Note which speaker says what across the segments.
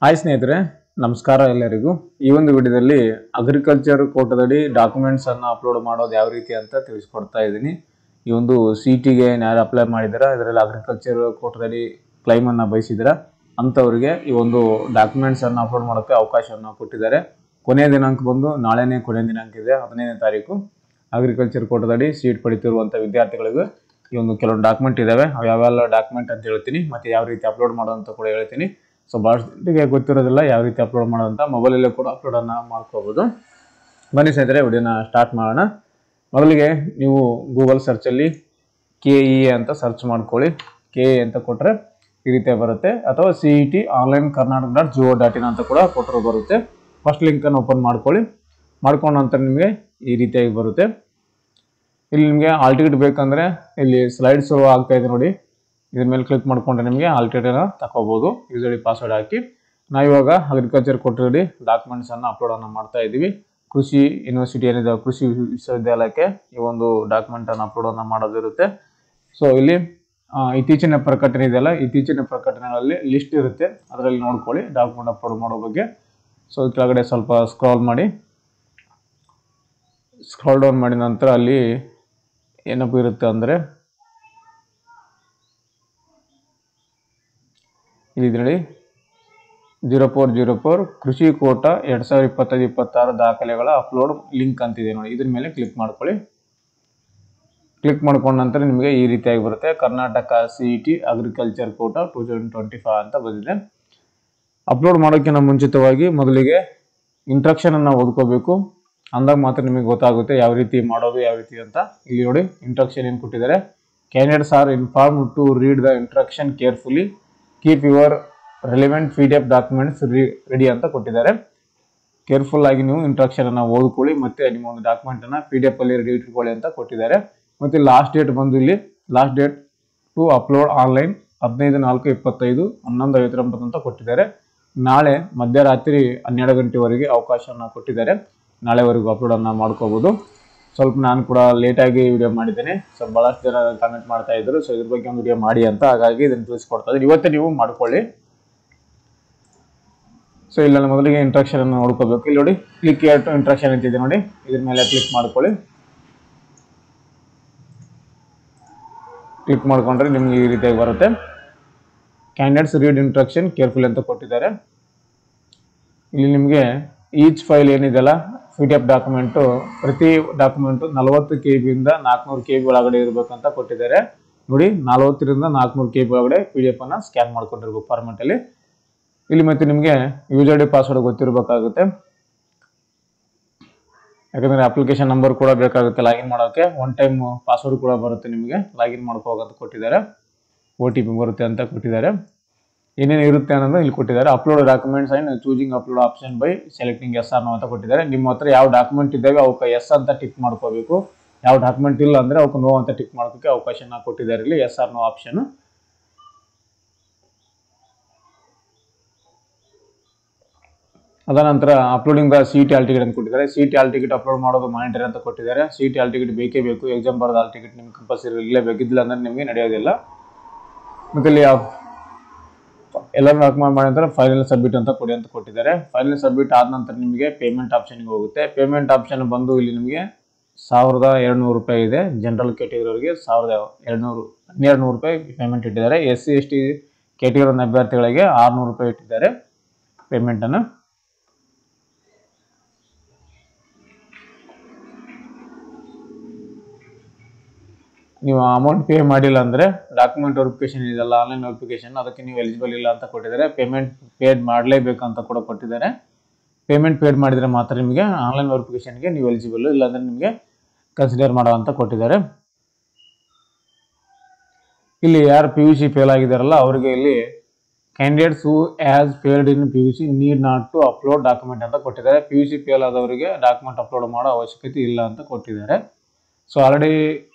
Speaker 1: Hi ಸ್ನೇಹಿತರೆ, ನಮಸ್ಕಾರ ಎಲ್ಲರಿಗೂ. ಈ ಒಂದು ವಿಡಿಯೋದಲ್ಲಿ ಅಗ್ರಿಕಲ್ಚರ್ ಕೋಟಾದಡಿ ಡಾಕ್ಯುಮೆಂಟ್ಸ್ ಅನ್ನು ಅಪ್ಲೋಡ್ ಮಾಡೋದು ಯಾವ ರೀತಿ ಅಂತ ತಿಳಿಸ್ಕೊಡ್ತಾ ಇದ್ದೀನಿ. ಈ ಒಂದು ಸಿಟಿಗೆ ಯಾರು ಅಪ್ಲೈ ಮಾಡಿದಾರ, ಇದರಲ್ಲಿ ಅಗ್ರಿಕಲ್ಚರ್ ಕೋಟಾದಡಿ ಕ್ಲೈಮ್ ಅನ್ನು ಬಯಸಿದಾರ ಅಂಥವರಿಗೆ ಈ ಒಂದು ಡಾಕ್ಯುಮೆಂಟ್ಸ್ ಅನ್ನು ಅಪ್ಲೋಡ್ ಮಾಡೋಕ್ಕೆ ಅವಕಾಶವನ್ನು ಕೊಟ್ಟಿದ್ದಾರೆ. ಕೊನೆಯ ದಿನಾಂಕ ಬಂದು ನಾಳೆನೇ ಕೊನೆಯ ದಿನಾಂಕ ಇದೆ, 15ನೇ ತಾರೀಕು. ಅಗ್ರಿಕಲ್ಚರ್ ಕೋಟಾದಡಿ ಸೀಟ್ ಪಡಿತಿರುವಂಥ ವಿದ್ಯಾರ್ಥಿಗಳಿಗೂ ಈ ಒಂದು ಕೆಲವೊಂದು ಡಾಕ್ಯುಮೆಂಟ್ ಇದ್ದಾವೆ. ಅವು ಯಾವೆಲ್ಲ ಡಾಕ್ಯುಮೆಂಟ್ ಅಂತ ಹೇಳ್ತೀನಿ, ಮತ್ತು ಯಾವ ರೀತಿ ಅಪ್ಲೋಡ್ ಮಾಡೋದಂತ ಕೂಡ ಹೇಳ್ತೀನಿ. ಸೊ ಭಾಳಷ್ಟಿಗೆ ಗೊತ್ತಿರೋದಿಲ್ಲ ಯಾವ ರೀತಿ ಅಪ್ಲೋಡ್ ಮಾಡೋದಂತ. ಮೊಬೈಲಲ್ಲೇ ಕೂಡ ಅಪ್ಲೋಡನ್ನು ಮಾಡ್ಕೋಬೋದು. ಬನ್ನಿ ಸ್ನೇಹಿತರೆ, ವಿಡಿಯೋನ ಸ್ಟಾರ್ಟ್ ಮಾಡೋಣ. ಮೊದಲಿಗೆ ನೀವು ಗೂಗಲ್ ಸರ್ಚಲ್ಲಿ KE ಅಂತ ಸರ್ಚ್ ಮಾಡ್ಕೊಳ್ಳಿ. KE ಅಂತ ಕೊಟ್ಟರೆ ಈ ರೀತಿ ಬರುತ್ತೆ, ಅಥವಾ CET ಆನ್ಲೈನ್ karnataka.go.in ಅಂತ ಕೂಡ ಕೊಟ್ಟರು ಬರುತ್ತೆ. ಫಸ್ಟ್ ಲಿಂಕನ್ನು ಓಪನ್ ಮಾಡ್ಕೊಳ್ಳಿ. ಮಾಡ್ಕೊಂಡ ನಂತರ ನಿಮಗೆ ಈ ರೀತಿಯಾಗಿ ಬರುತ್ತೆ. ಇಲ್ಲಿ ನಿಮಗೆ ಆಲ್ ಟಿಕೆಟ್ ಬೇಕಂದರೆ ಇಲ್ಲಿ ಸ್ಲೈಡ್ ಶೋ ಆಗ್ತಾ ಇದೆ ನೋಡಿ, ಇದ್ರ ಮೇಲೆ ಕ್ಲಿಕ್ ಮಾಡಿಕೊಂಡ್ರೆ ನಿಮಗೆ ಆಲ್ ಟಿಕೆಟನ್ನು ತಗೋಬೋದು. ಯೂಸಲಿ ಪಾಸ್ವರ್ಡ್ ಹಾಕಿ ನಾವು ಇವಾಗ ಅಗ್ರಿಕಲ್ಚರ್ ಕೋಟಾದಡಿ ಡಾಕ್ಯುಮೆಂಟ್ಸನ್ನು ಅಪ್ಲೋಡನ್ನು ಮಾಡ್ತಾ ಇದ್ದೀವಿ. ಕೃಷಿ ಯೂನಿವರ್ಸಿಟಿ ಏನಿದೆ, ಕೃಷಿ ವಿಶ್ವವಿದ್ಯಾಲಯಕ್ಕೆ ಈ ಒಂದು ಡಾಕ್ಯುಮೆಂಟನ್ನು ಅಪ್ಲೋಡನ್ನು ಮಾಡೋದಿರುತ್ತೆ. ಸೊ ಇಲ್ಲಿ ಇತ್ತೀಚಿನ ಪ್ರಕಟಣೆ ಇದೆಯಲ್ಲ, ಇತ್ತೀಚಿನ ಪ್ರಕಟಣೆಗಳಲ್ಲಿ ಲಿಸ್ಟ್ ಇರುತ್ತೆ, ಅದರಲ್ಲಿ ನೋಡ್ಕೊಳ್ಳಿ ಡಾಕ್ಯುಮೆಂಟ್ ಅಪ್ಲೋಡ್ ಮಾಡೋ ಬಗ್ಗೆ. ಸೊ ಕೆಳಗಡೆ ಸ್ವಲ್ಪ ಸ್ಕ್ರಾಲ್ ಮಾಡಿ, ಸ್ಕ್ರಾಲ್ ಡೌನ್ ಮಾಡಿದ ನಂತರ ಅಲ್ಲಿ ಏನಪ್ಪ ಇರುತ್ತೆ ಅಂದರೆ, ಇದರಲ್ಲಿ 0404 ಕೃಷಿ ಕೋಟಾ 2025-26 ದಾಖಲೆಗಳ ಅಪ್ಲೋಡ್ ಲಿಂಕ್ ಅಂತಿದೆ ನೋಡಿ, ಇದ್ರ ಮೇಲೆ ಕ್ಲಿಕ್ ಮಾಡ್ಕೊಳ್ಳಿ. ಕ್ಲಿಕ್ ಮಾಡ್ಕೊಂಡ ನಂತರ ನಿಮಗೆ ಈ ರೀತಿಯಾಗಿ ಬರುತ್ತೆ, ಕರ್ನಾಟಕ CET ಅಗ್ರಿಕಲ್ಚರ್ ಕೋಟಾ 2025 ಅಂತ ಬಂದಿದೆ. ಅಪ್ಲೋಡ್ ಮಾಡೋಕ್ಕಿಂತ ಮುಂಚಿತವಾಗಿ ಮೊದಲಿಗೆ ಇಂಟ್ರಕ್ಷನನ್ನು ಓದ್ಕೋಬೇಕು. ಅಂದಾಗ ಮಾತ್ರ ನಿಮಗೆ ಗೊತ್ತಾಗುತ್ತೆ ಯಾವ ರೀತಿ ಮಾಡೋದು ಯಾವ ರೀತಿ ಅಂತ. ಇಲ್ಲಿ ನೋಡಿ ಇಂಟ್ರಕ್ಷನ್ ಏನು ಕೊಟ್ಟಿದ್ದಾರೆ, candidates are informed to read the instruction carefully, keep your relevant PDF documents ready ಅಂತ ಕೊಟ್ಟಿದ್ದಾರೆ. ಕೇರ್ಫುಲ್ ಆಗಿ ನೀವು ಇಂಟ್ರಕ್ಷನ್ ಅನ್ನು ಓದ್ಕೊಳ್ಳಿ, ಮತ್ತೆ ನಿಮ್ಮ ಒಂದು ಡಾಕ್ಯುಮೆಂಟನ್ನು PDF ಅಲ್ಲಿ ರೆಡಿ ಇಟ್ಕೊಳ್ಳಿ ಅಂತ ಕೊಟ್ಟಿದ್ದಾರೆ. ಮತ್ತು ಲಾಸ್ಟ್ ಡೇಟ್ ಬಂದು ಇಲ್ಲಿ last date to upload online 15/4/25 11:59 ಅಂತ ಕೊಟ್ಟಿದ್ದಾರೆ. ನಾಳೆ ಮಧ್ಯರಾತ್ರಿ 12 ಗಂಟೆವರೆಗೆ ಅವಕಾಶವನ್ನು ಕೊಟ್ಟಿದ್ದಾರೆ. ನಾಳೆವರೆಗೂ ಅಪ್ಲೋಡನ್ನು ಮಾಡ್ಕೋಬೋದು. ಸ್ವಲ್ಪ ನಾನು ಕೂಡ ಲೇಟಾಗಿ ವಿಡಿಯೋ ಮಾಡಿದ್ದೇನೆ, ಸ್ವಲ್ಪ ಭಾಳಷ್ಟು ಜನ ಕಾಮೆಂಟ್ ಮಾಡ್ತಾ ಇದ್ರು, ಸೊ ಇದ್ರ ಬಗ್ಗೆ ಒಂದು ವಿಡಿಯೋ ಮಾಡಿ ಅಂತ, ಹಾಗಾಗಿ ಇದನ್ನು ತಿಳಿಸ್ಕೊಡ್ತಾ ಇದ್ದೀನಿ. ಇವತ್ತೇ ನೀವು ಮಾಡ್ಕೊಳ್ಳಿ. ಸೊ ಇಲ್ಲ ಮೊದಲಿಗೆ ಇಂಟ್ರಕ್ಷನ್ ಅನ್ನು ನೋಡ್ಕೋಬೇಕು. ಇಲ್ಲಿ ನೋಡಿ ಕ್ಲಿಕ್ ಟು ಇಂಟ್ರಕ್ಷನ್ ಅಂತಿದೆ ನೋಡಿ, ಇದ್ರ ಮೇಲೆ ಕ್ಲಿಕ್ ಮಾಡ್ಕೊಳ್ಳಿ. ಕ್ಲಿಕ್ ಮಾಡ್ಕೊಂಡ್ರೆ ನಿಮ್ಗೆ ಈ ರೀತಿಯಾಗಿ ಬರುತ್ತೆ, ಕ್ಯಾಂಡಿಡೇಟ್ಸ್ ರೀಡ್ ಇಂಟ್ರಕ್ಷನ್ ಕೇರ್ಫುಲ್ ಅಂತ ಕೊಟ್ಟಿದ್ದಾರೆ. ಇಲ್ಲಿ ನಿಮಗೆ ಈಚ್ ಫೈಲ್ ಏನಿದೆಯಲ್ಲ PDF ಡಾಕ್ಯುಮೆಂಟು, ಪ್ರತಿ ಡಾಕ್ಯುಮೆಂಟು 40 KB ಇಂದ 400 KB ಒಳಗಡೆ ಇರಬೇಕಂತ ಕೊಟ್ಟಿದ್ದಾರೆ ನೋಡಿ. 40ರಿಂದ 400 KB ಒಳಗಡೆ PDF ಅನ್ನು ಸ್ಕ್ಯಾನ್ ಮಾಡ್ಕೊಂಡಿರ್ಬೇಕು ಫಾರ್ಮೆಟಲ್ಲಿ. ಇಲ್ಲಿ ಮತ್ತೆ ನಿಮಗೆ ಯೂಸರ್ ID ಪಾಸ್ವರ್ಡ್ ಗೊತ್ತಿರಬೇಕಾಗುತ್ತೆ, ಯಾಕಂದರೆ ಅಪ್ಲಿಕೇಶನ್ ನಂಬರ್ ಕೂಡ ಬೇಕಾಗುತ್ತೆ ಲಾಗಿನ್ ಮಾಡೋಕ್ಕೆ. ಒನ್ ಟೈಮ್ ಪಾಸ್ವರ್ಡ್ ಕೂಡ ಬರುತ್ತೆ ನಿಮಗೆ, ಲಾಗಿನ್ ಮಾಡ್ಕೋಬೇಕಂತ ಕೊಟ್ಟಿದ್ದಾರೆ. OTP ಬರುತ್ತೆ ಅಂತ ಕೊಟ್ಟಿದ್ದಾರೆ. ಏನೇನು ಇರುತ್ತೆ ಅನ್ನೋದು ಇಲ್ಲಿ ಕೊಟ್ಟಿದ್ದಾರೆ. Upload documents and choosing upload option by selecting yes ಅನ್ನೋ ಅಂತ ಕೊಟ್ಟಿದ್ದಾರೆ. ನಿಮ್ಮ ಹತ್ರ ಯಾವ ಡಾಕ್ಯುಮೆಂಟ್ ಇದ್ದಾವೆ ಅವಕ್ಕೆ ಎಸ್ ಅಂತ ಟಿಕ್ ಮಾಡ್ಕೋಬೇಕು. ಯಾವ ಡಾಕ್ಯುಮೆಂಟ್ ಇಲ್ಲ ಅಂದರೆ ಅವಕ್ಕೆ ನೋ ಅಂತ ಟಿಕ್ ಮಾಡ್ಕೋಕ್ಕೆ ಅವಕಾಶನ ಕೊಟ್ಟಿದ್ದಾರೆ. ಇಲ್ಲಿ ಎಸ್ ಆರ್ ನೋ ಆಪ್ಷನ್. ಅದ ನಂತರ uploading the CET hall ticket ಅಂತ ಕೊಟ್ಟಿದ್ದಾರೆ. CET ಆಲ್ ಟಿಕೆಟ್ ಅಪ್ಲೋಡ್ ಮಾಡೋದು ಮಾನಿಟರಿ ಅಂತ ಕೊಟ್ಟಿದ್ದಾರೆ. CET ಆಲ್ ಟಿಕೆಟ್ ಬೇಕೇ ಬೇಕು, ಎಕ್ಸಾಮ್ ಬರೋದು ಆಲ್ ಟಿಕೆಟ್ ನಿಮ್ಗೆ ಕಂಪಲ್ಸರಿ ಇರಲೇಬೇಕಿದ್ದಿಲ್ಲ ಅಂದರೆ ನಿಮಗೆ ನಡೆಯೋದಿಲ್ಲ. ಮತ್ತು ಇಲ್ಲಿ ಎಲ್ಲ ಡಾಕ್ಯುಮೆಂಟ್ ಮಾಡಿದ ನಂತರ ಫೈನಲ್ ಸಬ್ಮಿಟ್ ಅಂತ ಕೊಡಿ ಅಂತ ಕೊಟ್ಟಿದ್ದಾರೆ. ಫೈನಲ್ ಸಬ್ಮಿಟ್ ಆದ ನಂತರ ನಿಮಗೆ ಪೇಮೆಂಟ್ ಆಪ್ಷನ್ಗೆ ಹೋಗುತ್ತೆ. ಪೇಮೆಂಟ್ ಆಪ್ಷನ್ ಬಂದು ಇಲ್ಲಿ ನಿಮಗೆ 1200 ರೂಪಾಯಿ ಇದೆ. ಜನರಲ್ ಕ್ಯಾಟಗರಿಯವರಿಗೆ 1200 ರೂಪಾಯಿ ಪೇಮೆಂಟ್ ಇಟ್ಟಿದ್ದಾರೆ. SC ST ಕ್ಯಾಟಗರಿ ಅಭ್ಯರ್ಥಿಗಳಿಗೆ 600 ರೂಪಾಯಿ ಇಟ್ಟಿದ್ದಾರೆ ಪೇಮೆಂಟನ್ನು. ನೀವು ಅಮೌಂಟ್ ಪೇ ಮಾಡಿಲ್ಲ ಅಂದರೆ ಡಾಕ್ಯುಮೆಂಟ್ ವೆರಿಫಿಕೇಶನ್ ಇದೆಲ್ಲ ಆನ್ಲೈನ್ ವೆರಿಫಿಕೇಶನ್, ಅದಕ್ಕೆ ನೀವು ಎಲಿಜಿಬಲ್ ಇಲ್ಲ ಅಂತ ಕೊಟ್ಟಿದ್ದಾರೆ. ಪೇಮೆಂಟ್ ಪೇಡ್ ಮಾಡಲೇಬೇಕು ಅಂತ ಕೂಡ ಕೊಟ್ಟಿದ್ದಾರೆ. ಪೇಮೆಂಟ್ ಪೇಡ್ ಮಾಡಿದರೆ ಮಾತ್ರ ನಿಮಗೆ ಆನ್ಲೈನ್ ವೆರಿಫಿಕೇಶನ್ಗೆ ನೀವು ಎಲಿಜಿಬಲ್, ಇಲ್ಲಾಂದರೆ ನಿಮಗೆ ಕನ್ಸಿಡರ್ ಮಾಡೋ ಅಂತ ಕೊಟ್ಟಿದ್ದಾರೆ. ಇಲ್ಲಿ ಯಾರು PUC ಫೇಲ್ ಆಗಿದ್ದಾರಲ್ಲ ಅವರಿಗೆ ಇಲ್ಲಿ candidates who has failed in PUC need not to upload document ಅಂತ ಕೊಟ್ಟಿದ್ದಾರೆ. PUC ಫೇಲ್ ಆದವರಿಗೆ ಡಾಕ್ಯುಮೆಂಟ್ ಅಪ್ಲೋಡ್ ಮಾಡೋ ಅವಶ್ಯಕತೆ ಇಲ್ಲ ಅಂತ ಕೊಟ್ಟಿದ್ದಾರೆ. ಸೊ ಆಲ್ರೆಡಿ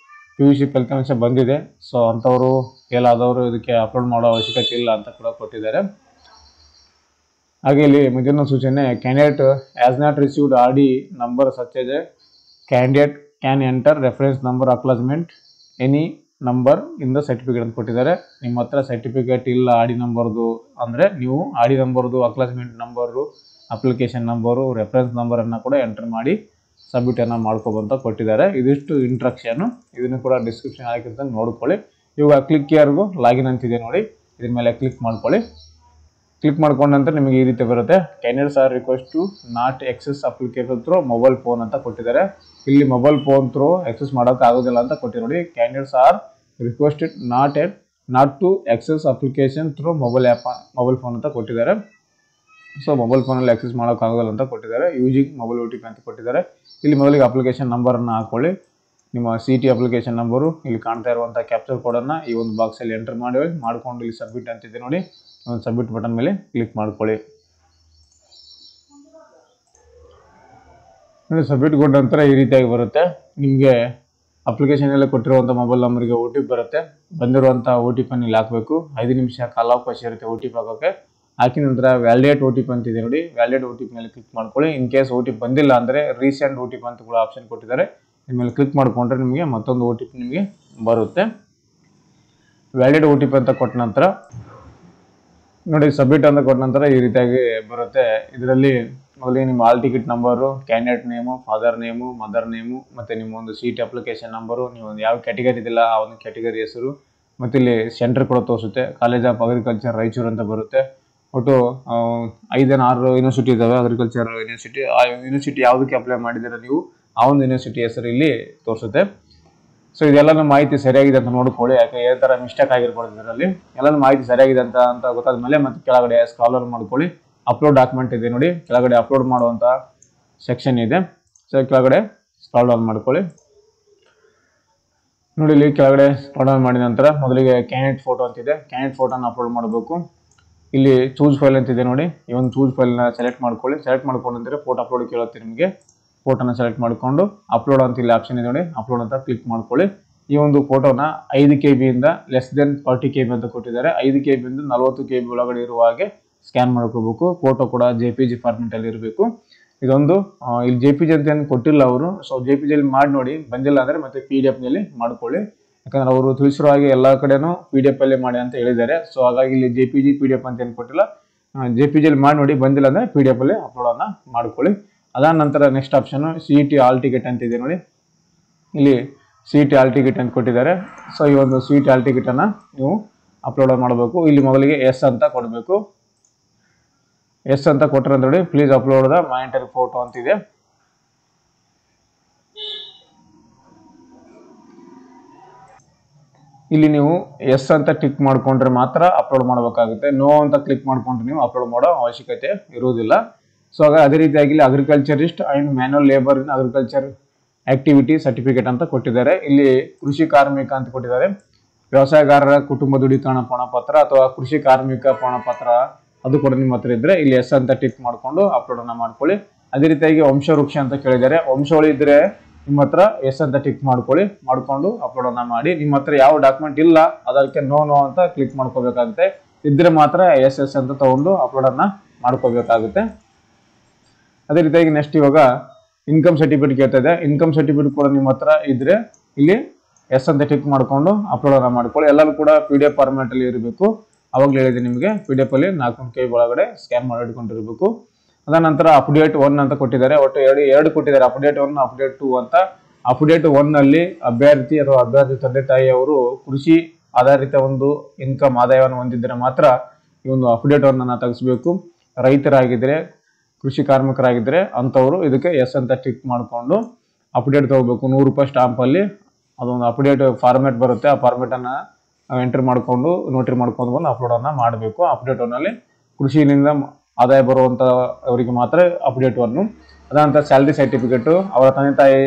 Speaker 1: PUC ಫಲಿತಾಂಶ ಬಂದಿದೆ, ಸೊ ಅಂಥವರು ಫೇಲ್ ಆದವರು ಇದಕ್ಕೆ ಅಪ್ಲೋಡ್ ಮಾಡೋ ಅವಶ್ಯಕತೆ ಇಲ್ಲ ಅಂತ ಕೂಡ ಕೊಟ್ಟಿದ್ದಾರೆ. ಹಾಗೆ ಇಲ್ಲಿ ಮುಂದಿನ ಸೂಚನೆ, candidate has not received RD number such as A candidate can enter reference number acknowledgement any number in the certificate ಅಂತ ಕೊಟ್ಟಿದ್ದಾರೆ. ನಿಮ್ಮ ಹತ್ರ ಸರ್ಟಿಫಿಕೇಟ್ ಇಲ್ಲ ಆಡಿ ನಂಬರ್ದು ಅಂದರೆ ನೀವು ಆಡಿ ನಂಬರ್ದು, ಅಕ್ಲಾಸ್ಮೆಂಟ್ ನಂಬರು, ಅಪ್ಲಿಕೇಶನ್ ನಂಬರು, ರೆಫರೆನ್ಸ್ ನಂಬರನ್ನು ಕೂಡ ಎಂಟರ್ ಮಾಡಿ ಸಬ್ಮಿಟನ್ನು ಮಾಡ್ಕೊಬಂತ ಕೊಟ್ಟಿದ್ದಾರೆ. ಇದಿಷ್ಟು ಇಂಟ್ರಕ್ಷನು. ಇದನ್ನು ಕೂಡ ಡಿಸ್ಕ್ರಿಪ್ಷನ್ ಹಾಕಿರ್ತ ನೋಡ್ಕೊಳ್ಳಿ. ಇವಾಗ ಕ್ಲಿಕ್ ಯಾರಿಗೂ ಲಾಗಿನ್ ಅಂತಿದೆ ನೋಡಿ, ಇದ್ರ ಮೇಲೆ ಕ್ಲಿಕ್ ಮಾಡ್ಕೊಳ್ಳಿ. ಕ್ಲಿಕ್ ಮಾಡ್ಕೊಂಡ ನಂತರ ನಿಮಗೆ ಈ ರೀತಿ ಬರುತ್ತೆ. Candidates are request to not access application through mobile phone ಅಂತ ಕೊಟ್ಟಿದ್ದಾರೆ. ಇಲ್ಲಿ ಮೊಬೈಲ್ ಫೋನ್ ಥ್ರೂ ಎಕ್ಸೆಸ್ ಮಾಡೋಕೆ ಆಗೋದಿಲ್ಲ ಅಂತ ಕೊಟ್ಟಿರೋ ನೋಡಿ. Candidates are requested not to access application through mobile phone ಅಂತ ಕೊಟ್ಟಿದ್ದಾರೆ. ಸೊ ಮೊಬೈಲ್ ಫೋನಲ್ಲಿ ಆಕ್ಸೆಸ್ ಮಾಡೋಕೆ ಆಗೋದಿಲ್ಲ ಅಂತ ಕೊಟ್ಟಿದ್ದಾರೆ. ಯೂಸಿಂಗ್ ಮೊಬೈಲ್ OTP ಅಂತ ಕೊಟ್ಟಿದ್ದಾರೆ. ಇಲ್ಲಿ ಮೊದಲಿಗೆ ಅಪ್ಲಿಕೇಶನ್ ನಂಬರನ್ನು ಹಾಕೊಳ್ಳಿ. ನಿಮ್ಮ CT ಅಪ್ಲಿಕೇಶನ್ ನಂಬರು, ಇಲ್ಲಿ ಕಾಣ್ತಾ ಇರುವಂಥ ಕ್ಯಾಪ್ಚರ್ ಕೋಡನ್ನು ಈ ಒಂದು ಬಾಕ್ಸಲ್ಲಿ ಎಂಟರ್ ಮಾಡಿಕೊಂಡು ಇಲ್ಲಿ ಸಬ್ಮಿಟ್ ಅಂತಿದೆ ನೋಡಿ, ಒಂದು ಸಬ್ಮಿಟ್ ಬಟನ್ ಮೇಲೆ ಕ್ಲಿಕ್ ಮಾಡ್ಕೊಳ್ಳಿ. ನೋಡಿ ಸಬ್ಮಿಟ್ ಕೊಟ್ಟ ನಂತರ ಈ ರೀತಿಯಾಗಿ ಬರುತ್ತೆ. ನಿಮಗೆ ಅಪ್ಲಿಕೇಶನಲ್ಲಿ ಕೊಟ್ಟಿರುವಂಥ ಮೊಬೈಲ್ ನಂಬರ್ಗೆ OTP ಬರುತ್ತೆ. ಬಂದಿರುವಂಥ OTP ಇಲ್ಲಿ ಹಾಕಬೇಕು. 5 ನಿಮಿಷ ಕಾಲಾವಕಾಶ ಇರುತ್ತೆ OTP ಹಾಕೋಕ್ಕೆ. ಹಾಕಿದ ನಂತರ ವ್ಯಾಲಿಡೇಟ್ OTP ಅಂತಿದೆ ನೋಡಿ, ವ್ಯಾಲಿಡೇಟ್ OTP ಮೇಲೆ ಕ್ಲಿಕ್ ಮಾಡ್ಕೊಳ್ಳಿ. ಇನ್ ಕೇಸ್ OTP ಬಂದಿಲ್ಲ ಅಂದರೆ ರೀಸೆಂಟ್ OTP ಅಂತ ಕೂಡ ಆಪ್ಷನ್ ಕೊಟ್ಟಿದ್ದಾರೆ. ಇನ್ಮೇಲೆ ಕ್ಲಿಕ್ ಮಾಡಿಕೊಂಡ್ರೆ ನಿಮಗೆ ಮತ್ತೊಂದು OTP ನಿಮಗೆ ಬರುತ್ತೆ. ವ್ಯಾಲಿಡೇಟ್ OTP ಅಂತ ಕೊಟ್ಟ ನಂತರ ನೋಡಿ ಸಬ್ಮಿಟ್ ಅಂತ ಕೊಟ್ಟ ನಂತರ ಈ ರೀತಿಯಾಗಿ ಬರುತ್ತೆ. ಇದರಲ್ಲಿ ಮೊದಲಿಗೆ ನಿಮ್ಮ hall ticket number, candidate name, father name, mother name, ಮತ್ತು ನಿಮ್ಮ ಒಂದು CT ಅಪ್ಲಿಕೇಶನ್ ನಂಬರು, ನೀವು ಒಂದು ಯಾವ ಕ್ಯಾಟಗರಿ ಇದೆಯಲ್ಲ ಆ ಒಂದು ಕ್ಯಾಟಗರಿ ಹೆಸರು, ಮತ್ತು ಇಲ್ಲಿ ಸೆಂಟರ್ ಕೂಡ ತೋರಿಸುತ್ತೆ. ಕಾಲೇಜ್ ಆಫ್ ಅಗ್ರಿಕಲ್ಚರ್ ರಾಯಚೂರು ಅಂತ ಬರುತ್ತೆ. ಒಟ್ಟು 5-6 ಯೂನಿವರ್ಸಿಟಿ ಇದ್ದಾವೆ ಅಗ್ರಿಕಲ್ಚರ್ ಯೂನಿವರ್ಸಿಟಿ. ಆ ಯೂನಿವರ್ಸಿಟಿ ಯಾವುದಕ್ಕೆ ಅಪ್ಲೈ ಮಾಡಿದ್ದೀರ ನೀವು ಆ ಒಂದು ಯೂನಿವರ್ಸಿಟಿ ಹೆಸರು ಇಲ್ಲಿ ತೋರಿಸುತ್ತೆ. ಸೊ ಇದೆಲ್ಲನೂ ಮಾಹಿತಿ ಸರಿಯಾಗಿದೆ ಅಂತ ನೋಡ್ಕೊಳ್ಳಿ. ಯಾಕೆ ಯಾವ ಥರ ಮಿಸ್ಟೇಕ್ ಆಗಿರ್ಬೋದು ಇದರಲ್ಲಿ. ಎಲ್ಲನೂ ಮಾಹಿತಿ ಸರಿಯಾಗಿದೆ ಅಂತ ಗೊತ್ತಾದ ಮೇಲೆ ಮತ್ತೆ ಕೆಳಗಡೆ ಸ್ಕ್ರಾಲ್ ಮಾಡ್ಕೊಳ್ಳಿ. ಅಪ್ಲೋಡ್ ಡಾಕ್ಯುಮೆಂಟ್ ಇದೆ ನೋಡಿ, ಕೆಳಗಡೆ ಅಪ್ಲೋಡ್ ಮಾಡುವಂಥ ಸೆಕ್ಷನ್ ಇದೆ. ಸೊ ಕೆಳಗಡೆ ಸ್ಕ್ರಾಲ್ ಡೌನ್ ಮಾಡ್ಕೊಳ್ಳಿ. ನೋಡಿ ಇಲ್ಲಿ ಕೆಳಗಡೆ ಸ್ಕ್ರಾಲ್ ಡೌನ್ ಮಾಡಿದ ನಂತರ ಮೊದಲಿಗೆ ಕ್ಯಾಂಡಿಡೇಟ್ ಫೋಟೋ ಅಂತಿದೆ, ಕ್ಯಾಂಡಿಡೇಟ್ ಫೋಟೋನ ಅಪ್ಲೋಡ್ ಮಾಡಬೇಕು. ಇಲ್ಲಿ ಚೂಸ್ ಫೈಲ್ ಅಂತಿದೆ ನೋಡಿ, ಈ ಒಂದು ಚೂಸ್ ಫೈಲ್ನ ಸೆಲೆಕ್ಟ್ ಮಾಡ್ಕೊಳ್ಳಿ. ಸೆಲೆಕ್ಟ್ ಮಾಡ್ಕೊಂಡ್ರೆ ಫೋಟೋ ಅಪ್ಲೋಡ್ ಕೇಳುತ್ತೆ ನಿಮಗೆ. ಫೋಟೋನ ಸೆಲೆಕ್ಟ್ ಮಾಡಿಕೊಂಡು ಅಪ್ಲೋಡ್ ಅಂತ ಇಲ್ಲಿ ಆಪ್ಷನ್ ಇದೆ ನೋಡಿ, ಅಪ್ಲೋಡ್ ಅಂತ ಕ್ಲಿಕ್ ಮಾಡ್ಕೊಳ್ಳಿ. ಈ ಒಂದು ಫೋಟೋನ 5 KB ಇಂದ ಲೆಸ್ ದೆನ್ 40 KB ಅಂತ ಕೊಟ್ಟಿದ್ದಾರೆ. 5 KB ಇಂದ 40 KB ಒಳಗಡೆ ಇರುವ ಹಾಗೆ ಸ್ಕ್ಯಾನ್ ಮಾಡ್ಕೋಬೇಕು. ಫೋಟೋ ಕೂಡ JPG ಫಾರ್ಮೆಟ್ ಅಲ್ಲಿ ಇರಬೇಕು. ಇದೊಂದು ಇಲ್ಲಿ JPG ಅಂತ ಏನು ಕೊಟ್ಟಿಲ್ಲ ಅವರು. ಸೊ JPG ಅಲ್ಲಿ ಮಾಡಿ ನೋಡಿ, ಬಂದಿಲ್ಲ ಅಂದ್ರೆ ಮತ್ತೆ PDF ನಲ್ಲಿ ಮಾಡ್ಕೊಳ್ಳಿ. ಯಾಕಂದ್ರೆ ಅವರು ತಿಳಿಸಿರೋ ಹಾಗೆ ಎಲ್ಲ ಕಡೆನೂ PDF ಅಲ್ಲೇ ಮಾಡಿ ಅಂತ ಹೇಳಿದ್ದಾರೆ. ಸೊ ಹಾಗಾಗಿ ಇಲ್ಲಿ JPG PDF ಅಂತ ಏನು ಕೊಟ್ಟಿಲ್ಲ. JPG ಅಲ್ಲಿ ಮಾಡಿ ನೋಡಿ, ಬಂದಿಲ್ಲ ಅಂದ್ರೆ PDF ಅಲ್ಲಿ ಅಪ್ಲೋಡ್ ಅನ್ನ ಮಾಡ್ಕೊಳ್ಳಿ. ಅದಾದ ನಂತರ next option CET hall ticket ಅಂತ ಇದೆ ನೋಡಿ, ಇಲ್ಲಿ CET ಹಾಲ್ ಟಿಕೆಟ್ ಅಂತ ಕೊಟ್ಟಿದ್ದಾರೆ. ಸೊ ಈ ಒಂದು CET ಹಾಲ್ ಟಿಕೆಟ್ ಅನ್ನ ನೀವು ಅಪ್ಲೋಡ್ ಮಾಡಬೇಕು. ಇಲ್ಲಿ ಮೊದಲಿಗೆ ಎಸ್ ಅಂತ ಕೊಡಬೇಕು. ಎಸ್ ಅಂತ ಕೊಟ್ಟರೆ ಅಂತ ನೋಡಿ, please upload the monetary photo ಅಂತಿದೆ. ಇಲ್ಲಿ ನೀವು ಎಸ್ ಅಂತ ಟಿಕ್ ಮಾಡ್ಕೊಂಡ್ರೆ ಮಾತ್ರ ಅಪ್ಲೋಡ್ ಮಾಡಬೇಕಾಗುತ್ತೆ. ನೋ ಅಂತ ಕ್ಲಿಕ್ ಮಾಡ್ಕೊಂಡ್ರೆ ನೀವು ಅಪ್ಲೋಡ್ ಮಾಡೋ ಅವಶ್ಯಕತೆ ಇರುವುದಿಲ್ಲ. ಸೊ ಹಾಗೆ ಅದೇ ರೀತಿಯಾಗಿ ಇಲ್ಲಿ agriculturist and manual labour in agriculture activity certificate ಅಂತ ಕೊಟ್ಟಿದ್ದಾರೆ. ಇಲ್ಲಿ ಕೃಷಿ ಕಾರ್ಮಿಕ ಅಂತ ಕೊಟ್ಟಿದ್ದಾರೆ. ವ್ಯವಸಾಯಗಾರರ ಕುಟುಂಬ ದೃಢೀಕರಣ ಪ್ರಮಾಣಪತ್ರ ಅಥವಾ ಕೃಷಿ ಕಾರ್ಮಿಕ ಪ್ರಮಾಣಪತ್ರ ಅದು ಕೂಡ ನಿಮ್ಮ ಹತ್ರ ಇದ್ರೆ ಇಲ್ಲಿ ಎಸ್ ಅಂತ ಟಿಕ್ ಮಾಡಿಕೊಂಡು ಅಪ್ಲೋಡ್ ಅನ್ನ ಮಾಡ್ಕೊಳ್ಳಿ. ಅದೇ ರೀತಿಯಾಗಿ ವಂಶವೃಕ್ಷ ಅಂತ ಕೇಳಿದ್ದಾರೆ. ವಂಶವಳಿ ಇದ್ರೆ ನಿಮ್ಮ ಹತ್ರ ಎಸ್ ಅಂತ ಟಿಕ್ ಮಾಡಿಕೊಂಡು ಅಪ್ಲೋಡ್ ಅನ್ನ ಮಾಡಿ. ನಿಮ್ಮ ಹತ್ರ ಯಾವ ಡಾಕ್ಯುಮೆಂಟ್ ಇಲ್ಲ ಅದಕ್ಕೆ ನೋ ಅಂತ ಕ್ಲಿಕ್ ಮಾಡ್ಕೋಬೇಕಾಗುತ್ತೆ. ಇದ್ರೆ ಮಾತ್ರ ಎಸ್ ಅಂತ ತಗೊಂಡು ಅಪ್ಲೋಡ್ ಅನ್ನ ಮಾಡ್ಕೋಬೇಕಾಗುತ್ತೆ. ಅದೇ ರೀತಿಯಾಗಿ ನೆಕ್ಸ್ಟ್ ಇವಾಗ ಇನ್ಕಮ್ ಸರ್ಟಿಫಿಕೇಟ್ ಕೇಳ್ತಾ ಇದೆ. ಇನ್ಕಮ್ ಸರ್ಟಿಫಿಕೇಟ್ ಕೂಡ ನಿಮ್ಮ ಹತ್ರ ಇದ್ರೆ ಇಲ್ಲಿ ಎಸ್ ಅಂತ ಟಿಕ್ ಮಾಡ್ಕೊಂಡು ಅಪ್ಲೋಡ್ ಅನ್ನ ಮಾಡ್ಕೊಳ್ಳಿ. ಎಲ್ಲರೂ ಕೂಡ PDF ಫಾರ್ಮ್ಯಾಟ್ ಅಲ್ಲಿ ಇರಬೇಕು. ಅವಾಗಲೇ ಹೇಳಿದೆ ನಿಮಗೆ PDF ಅಲ್ಲಿ 400 KB ಒಳಗಡೆ ಸ್ಕ್ಯಾನ್ ಮಾಡಿ ಇಟ್ಕೊಂಡಿರ್ಬೇಕು. ಅದ ನಂತರ ಅಪ್ಡೇಟ್ 1 ಅಂತ ಕೊಟ್ಟಿದ್ದಾರೆ. ಒಟ್ಟು ಎರಡು ಕೊಟ್ಟಿದ್ದಾರೆ, ಅಪ್ಡೇಟ್ 1 ಅಪ್ಡೇಟ್ 2 ಅಂತ. ಅಪ್ಡೇಟ್ 1 ನಲ್ಲಿ ಅಭ್ಯರ್ಥಿ ಅಥವಾ ಅಭ್ಯರ್ಥಿ ತಂದೆ ತಾಯಿಯವರು ಕೃಷಿ ಆಧಾರಿತ ಒಂದು ಇನ್ಕಮ್ ಆದಾಯವನ್ನು ಹೊಂದಿದ್ರೆ ಮಾತ್ರ ಈ ಒಂದು ಅಪ್ಡೇಟ್ 1 ಅನ್ನ ತೆಗೆಸಬೇಕು. ರೈತರಾಗಿದ್ರೆ, ಕೃಷಿ ಕಾರ್ಮಿಕರಾಗಿದ್ರೆ ಅಂಥವ್ರು ಇದಕ್ಕೆ ಎಸ್ ಅಂತ ಟಿಕ್ ಮಾಡಿಕೊಂಡು ಅಪ್ಡೇಟ್ ತಗೋಬೇಕು. 100 ರೂಪಾಯಿ ಸ್ಟಾಂಪ್ ಅಲ್ಲಿ ಅದೊಂದು ಅಪ್ಡೇಟ್ ಫಾರ್ಮ್ಯಾಟ್ ಬರುತ್ತೆ. ಆ ಫಾರ್ಮ್ಯಾಟ್ ಅನ್ನ ಎಂಟರ್ ಮಾಡಿಕೊಂಡು ನೋಟ್ರಿ ಮಾಡ್ಕೊಂಡು ಬಂದು ಅಪ್ಲೋಡ್ ಅನ್ನ ಮಾಡಬೇಕು. ಅಪ್ಡೇಟ್ 1 ಅಲ್ಲಿ ಕೃಷಿಯಿಂದ ಆದಾಯ ಬರುವಂತವರಿಗೆ ಮಾತ್ರ ಅಪ್ಡೇಟ್ 1. ಅದಂತ ಸ್ಯಾಲರಿ ಸರ್ಟಿಫಿಕೇಟ್, ಅವರ ತಂದೆ ತಾಯಿ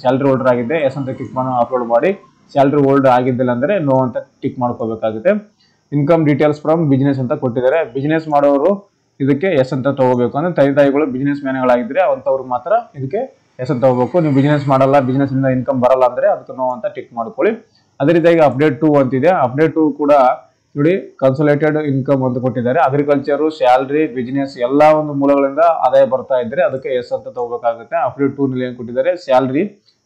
Speaker 1: ಸ್ಯಾಲರಿ ಹೋಲ್ಡರ್ ಆಗಿದ್ದೆ ಎಸ್ ಅಂತ ಟಿಕ್ ಮಾಡಿ ಅಪ್ಲೋಡ್ ಮಾಡಿ. ಸ್ಯಾಲರಿ ಹೋಲ್ಡರ್ ಆಗಿದ್ದಿಲ್ಲ ಅಂದ್ರೆ ನೋ ಅಂತ ಟಿಕ್ ಮಾಡ್ಕೋಬೇಕಾಗುತ್ತೆ. ಇನ್ಕಮ್ ಡೀಟೇಲ್ಸ್ ಫ್ರಮ್ ಬಿಸ್ನೆಸ್ ಅಂತ ಕೊಟ್ಟಿದ್ದಾರೆ. ಬಿಸ್ನೆಸ್ ಮಾಡೋರು ಇದಕ್ಕೆ ಎಸ್ ಅಂತ ತಗೋಬೇಕು. ಅಂದ್ರೆ ತಂದೆ ತಾಯಿಗಳು ಬಿಸ್ನೆಸ್ ಮ್ಯಾನ್ಗಳಾಗಿದ್ರೆ ಅಂತವ್ರು ಮಾತ್ರ ಇದಕ್ಕೆ ಎಸ್ ಅಂತ ತಗೋಬೇಕು. ನೀವು ಬಿಸ್ನೆಸ್ ಮಾಡಲ್ಲ, ಬಿಸ್ನೆಸ್ ಇಂದ ಇನ್ಕಮ್ ಬರಲ್ಲ ಅಂದ್ರೆ ಅದಕ್ಕೆ ನೋ ಅಂತ ಟಿಕ್ ಮಾಡ್ಕೊಳ್ಳಿ. ಅದೇ ರೀತಿಯಾಗಿ ಅಪ್ಡೇಟ್ 2 ಅಂತಿದೆ. ಅಪ್ಡೇಟ್ 2 ಕೂಡ ನೋಡಿ ಕನ್ಸೋಲೇಟೆಡ್ ಇನ್ಕಮ್ ಅಂತ ಕೊಟ್ಟಿದ್ದಾರೆ. ಅಗ್ರಿಕಲ್ಚರ್, ಸ್ಯಾಲರಿ, ಬಿಸ್ನೆಸ್ ಎಲ್ಲ ಒಂದು ಮೂಲಗಳಿಂದ ಆದಾಯ ಬರ್ತಾ ಇದ್ರೆ ಅದಕ್ಕೆ ಎಸ್ ಅಂತ ತಗೋಬೇಕಾಗುತ್ತೆ. ಅಪ್ಡೇಟ್ 2 ನಲ್ಲಿ ಏನ್ ಕೊಟ್ಟಿದ್ದಾರೆ, ಸ್ಯಾಲರಿ,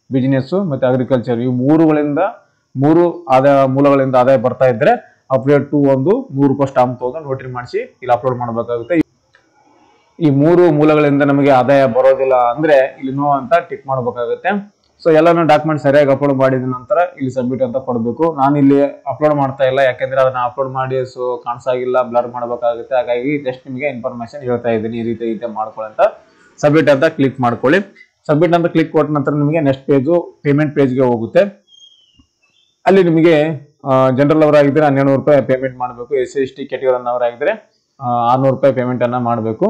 Speaker 1: ಬಿಸ್ನೆಸ್ ಮತ್ತೆ ಅಗ್ರಿಕಲ್ಚರ್ ಈ ಮೂರುಗಳಿಂದ 3 ಆದಾಯ ಮೂಲಗಳಿಂದ ಆದಾಯ ಬರ್ತಾ ಇದ್ರೆ ಅಪ್ಡೇಟ್ ಟು ಒಂದು ₹100 ಸ್ಟಾಂಪ್ ತಗೊಂಡು ನೋಟರಿ ಮಾಡಿಸಿ ಇಲ್ಲಿ ಅಪ್ಲೋಡ್ ಮಾಡಬೇಕಾಗುತ್ತೆ. ಈ 3 ಮೂಲಗಳಿಂದ ನಮಗೆ ಆದಾಯ ಬರೋದಿಲ್ಲ ಅಂದ್ರೆ ಇಲ್ಲಿ ನೋ ಅಂತ ಟಿಕ್ ಮಾಡಬೇಕಾಗುತ್ತೆ. ಸೊ ಎಲ್ಲಾನು ಡಾಕ್ಯುಮೆಂಟ್ ಸರಿಯಾಗಿ ಅಪ್ಲೋಡ್ ಮಾಡಿದ ನಂತರ ಇಲ್ಲಿ ಸಬ್ಮಿಟ್ ಅಂತ ಕೊಡಬೇಕು. ನಾನು ಇಲ್ಲಿ ಅಪ್ಲೋಡ್ ಮಾಡ್ತಾ ಇಲ್ಲ, ಯಾಕಂದ್ರೆ ಅದನ್ನ ಅಪ್ಲೋಡ್ ಮಾಡಿ ಸೊ ಕಾಣಿಸಾಗಿಲ್ಲ, ಬ್ಲರ್ ಮಾಡಬೇಕಾಗುತ್ತೆ. ಹಾಗಾಗಿ ಜಸ್ಟ್ ನಿಮಗೆ ಇನ್ಫಾರ್ಮೇಶನ್ ಹೇಳ್ತಾ ಇದ್ದೀನಿ, ಈ ರೀತಿ ಮಾಡ್ಕೊಳ್ಳಿ ಅಂತ. ಸಬ್ಮಿಟ್ ಅಂತ ಕ್ಲಿಕ್ ಮಾಡ್ಕೊಳ್ಳಿ. ಸಬ್ಮಿಟ್ ಅಂತ ಕ್ಲಿಕ್ ಕೊಟ್ಟ ನಂತರ ನಿಮಗೆ ನೆಕ್ಸ್ಟ್ ಪೇಜು ಪೇಮೆಂಟ್ ಪೇಜ್ಗೆ ಹೋಗುತ್ತೆ. ಅಲ್ಲಿ ನಿಮಗೆ ಜನರಲ್ ಅವರಾಗಿದ್ದರೆ ₹1200 ಪೇಮೆಂಟ್ ಮಾಡಬೇಕು. SC/ST ಕ್ಯಾಟಗರಿ ಅವರಾಗಿದ್ದರೆ ₹600 ಪೇಮೆಂಟ್ ಅನ್ನ ಮಾಡಬೇಕು.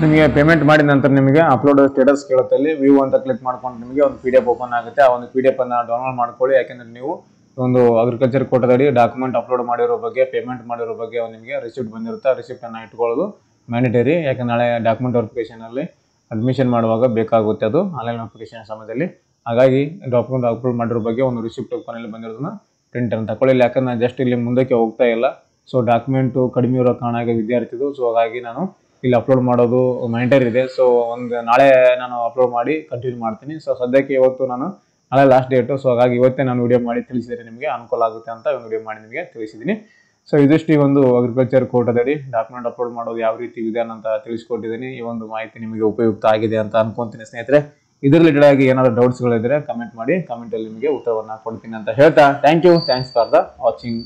Speaker 1: ನಿಮಗೆ ಪೇಮೆಂಟ್ ಮಾಡಿದ ನಂತರ ನಿಮಗೆ ಅಪ್ಲೋಡ್ ಸ್ಟೇಟಸ್ ಕೇಳುತ್ತೆ. ಅಲ್ಲಿ ವ್ಯೂ ಅಂತ ಕ್ಲಿಕ್ ಮಾಡ್ಕೊಂಡು ನಿಮಗೆ ಒಂದು PDF ಓಪನ್ ಆಗುತ್ತೆ. ಆ ಒಂದು PDF ಅನ್ನ ಡೌನ್ಲೋಡ್ ಮಾಡ್ಕೊಳ್ಳಿ. ಯಾಕಂದ್ರೆ ನೀವು ಒಂದು ಅಗ್ರಿಕಲ್ಚರ್ ಕೋಟಾದಡಿ ಡಾಕ್ಯುಮೆಂಟ್ ಅಪ್ಲೋಡ್ ಮಾಡಿರೋ ಬಗ್ಗೆ, ಪೇಮೆಂಟ್ ಮಾಡಿರೋ ಬಗ್ಗೆ ನಿಮಗೆ ರಿಸಿಪ್ಟ್ ಬಂದಿರುತ್ತೆ. ಆ ರಿಸಿಪ್ಟ್ ಅನ್ನ ಇಟ್ಕೊಳ್ಳೋದು ಮ್ಯಾಂಡೇಟರಿ. ಯಾಕಂದ್ರೆ ನಾಳೆ ಡಾಕ್ಯುಮೆಂಟ್ ವೆರಿಫಿಕೇಶನ್ ಅಲ್ಲಿ ಅಡ್ಮಿಷನ್ ಮಾಡುವಾಗ ಬೇಕಾಗುತ್ತೆ ಅದು ಆನ್ಲೈನ್ ವೆರಿಫಿಕೇಶನ್ ಸಮಯದಲ್ಲಿ. ಹಾಗಾಗಿ ಡಾಕ್ಯುಮೆಂಟ್ ಅಪ್ಲೋಡ್ ಮಾಡಿರೋ ಬಗ್ಗೆ ಒಂದು ರಿಸಿಪ್ಟ್ ಕೊನೆಯಲ್ಲಿ ಬಂದಿರೋದನ್ನ ಪ್ರಿಂಟ್ ಅಂತ ತಗೊಳ್ಳಿ. ಯಾಕಂದ್ರೆ ನಾನು ಜಸ್ಟ್ ಇಲ್ಲಿ ಮುಂದಕ್ಕೆ ಹೋಗ್ತಾ ಇಲ್ಲ. ಸೊ ಡಾಕ್ಯುಮೆಂಟ್ ಕಡಿಮೆ ಇರೋ ಕಾರಣ ವಿದ್ಯಾರ್ಥಿದು. ಸೊ ಹಾಗಾಗಿ ನಾನು ಇಲ್ಲಿ ಅಪ್ಲೋಡ್ ಮಾಡೋದು ಮ್ಯಾಂಡೇಟರಿ ಇದೆ. ಸೊ ನಾಳೆ ನಾನು ಅಪ್ಲೋಡ್ ಮಾಡಿ ಕಂಟಿನ್ಯೂ ಮಾಡ್ತೀನಿ. ಸೊ ಸದ್ಯಕ್ಕೆ ಇವತ್ತು ನಾನು ನಾಳೆ ಲಾಸ್ಟ್ ಡೇಟು. ಸೊ ಹಾಗಾಗಿ ಇವತ್ತೇ ನಾನು ವಿಡಿಯೋ ಮಾಡಿ ತಿಳಿಸಿದರೆ ನಿಮಗೆ ಅನುಕೂಲ ಆಗುತ್ತೆ ಅಂತ ಒಂದು ವಿಡಿಯೋ ಮಾಡಿ ನಿಮಗೆ ತಿಳಿಸಿದ್ದೀನಿ. ಸೊ ಇದಿಷ್ಟು ಈ ಒಂದು ಅಗ್ರಿಕಲ್ಚರ್ ಕೋಟಾದಡಿ ಡಾಕ್ಯುಮೆಂಟ್ ಅಪ್ಲೋಡ್ ಮಾಡೋದು ಯಾವ ರೀತಿ ವಿಧಾನ ಅಂತ ತಿಳಿಸ್ಕೊಟ್ಟಿದ್ದೀನಿ. ಈ ಒಂದು ಮಾಹಿತಿ ನಿಮಗೆ ಉಪಯುಕ್ತ ಆಗಿದೆ ಅಂತ ಅನ್ಕೊಂತೀನಿ ಸ್ನೇಹಿತರೆ. ಇದ್ರ ರಿಲೇಟೆಡ್ ಆಗಿ ಏನಾದರೂ ಡೌಟ್ಸ್ಗಳಿದ್ರೆ ಕಮೆಂಟ್ ಮಾಡಿ, ಕಮೆಂಟಲ್ಲಿ ನಿಮಗೆ ಉತ್ತರವನ್ನು ಕೊಡ್ತೀನಿ ಅಂತ ಹೇಳ್ತಾ ಥ್ಯಾಂಕ್ಸ್ ಫಾರ್ ದ ವಾಚಿಂಗ್.